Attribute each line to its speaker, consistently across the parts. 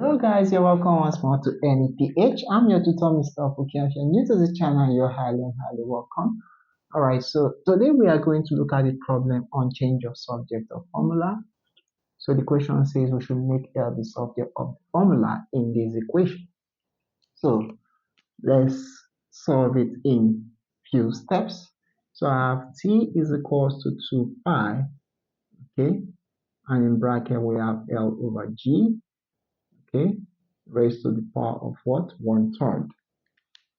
Speaker 1: Hello guys, you're welcome once more to NEPH. I'm your tutor, Mr. Opuki. If you're new to this channel, you're highly welcome. Alright, so today we are going to look at the problem on change of subject of formula. So the question says we should make L the subject of the formula in this equation. So let's solve it in few steps. So I have T is equals to 2 pi, okay? And in bracket we have L over G, okay, raised to the power of what? 1/3.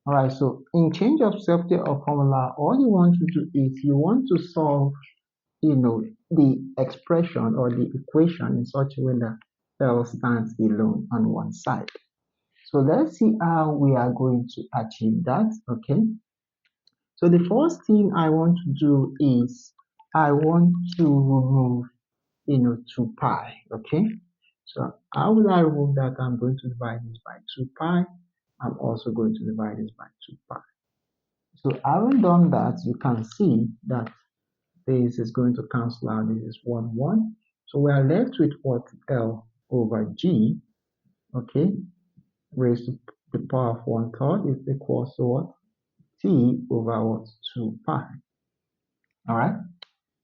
Speaker 1: All right, so in change of subject or formula, all you want to do is you want to solve, the expression or the equation in such a way that L stands alone on one side. So let's see how we are going to achieve that, okay? So the first thing I want to do is I want to remove, 2 pi, okay? So how will I remove that? I'm going to divide this by 2 pi. I'm also going to divide this by 2 pi. So having done that, you can see that this is going to cancel out. This is 1, 1. So we are left with what? L over G, okay, raised to the power of 1/3 is equals to what? T over what? 2 pi. All right.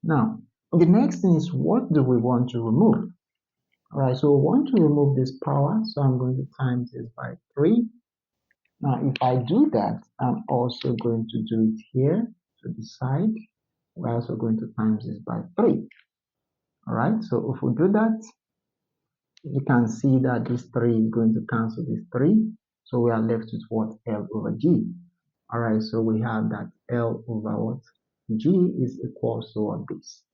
Speaker 1: Now, the next thing is, what do we want to remove? All right, so we want to remove this power. So I'm going to times this by 3. Now, if I do that, I'm also going to do it here to the side. We're also going to times this by 3. All right, so if we do that, you can see that this 3 is going to cancel this 3. So we are left with what? L over G. All right, so we have that L over what? G is equal to what? This.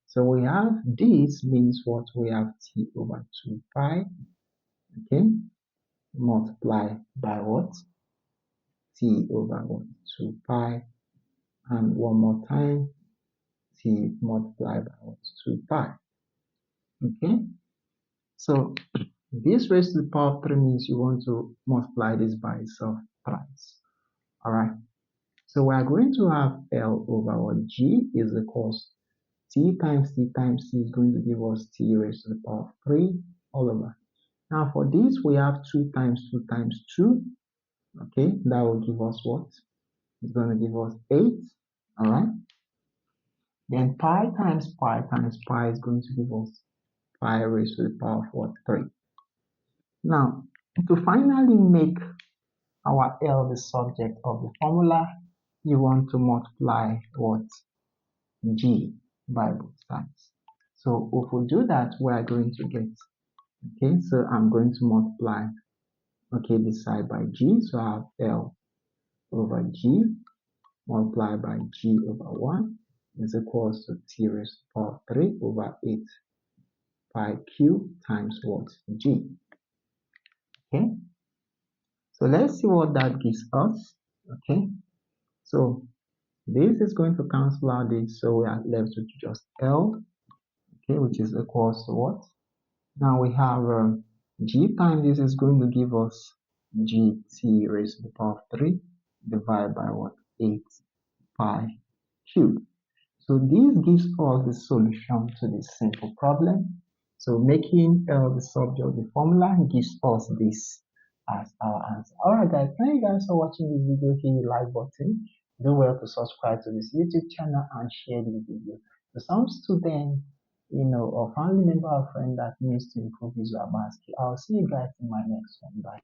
Speaker 1: So we have this means what? We have T over 2 pi, okay, multiply by what? T over what? 2 pi, and one more time, T multiplied by what? 2 pi, okay? So this raised to the power of 3 means you want to multiply this by itself thrice. All right. So we are going to have L over what? G is equals T times T times T is going to give us T raised to the power of 3 all over. Now for this, we have 2 times 2 times 2. Okay, that will give us what? It's going to give us 8. All right. Then pi times pi times pi is going to give us pi raised to the power of what? 3. Now, to finally make our L the subject of the formula, you want to multiply what? G by both sides. So if we do that, we are going to get, okay, so I'm going to multiply, okay, this side by G. So I have L over G multiplied by G over 1 is equals to T raised to the power of 3 over 8 pi cube times what? G. Okay, so let's see what that gives us. Okay, so this is going to cancel out this, so we are left with just L, okay, which is equals to what? Now we have G times this is going to give us GT raised to the power of 3 divided by what? 8 pi cube. So this gives us the solution to this simple problem. So making the subject of the formula gives us this as our answer. Alright guys, thank you guys for watching this video. Hit the like button. Do well to subscribe to this YouTube channel and share this video. To some student, or family member or friend that needs to improve his or her skill. I'll see you guys in my next one. Bye.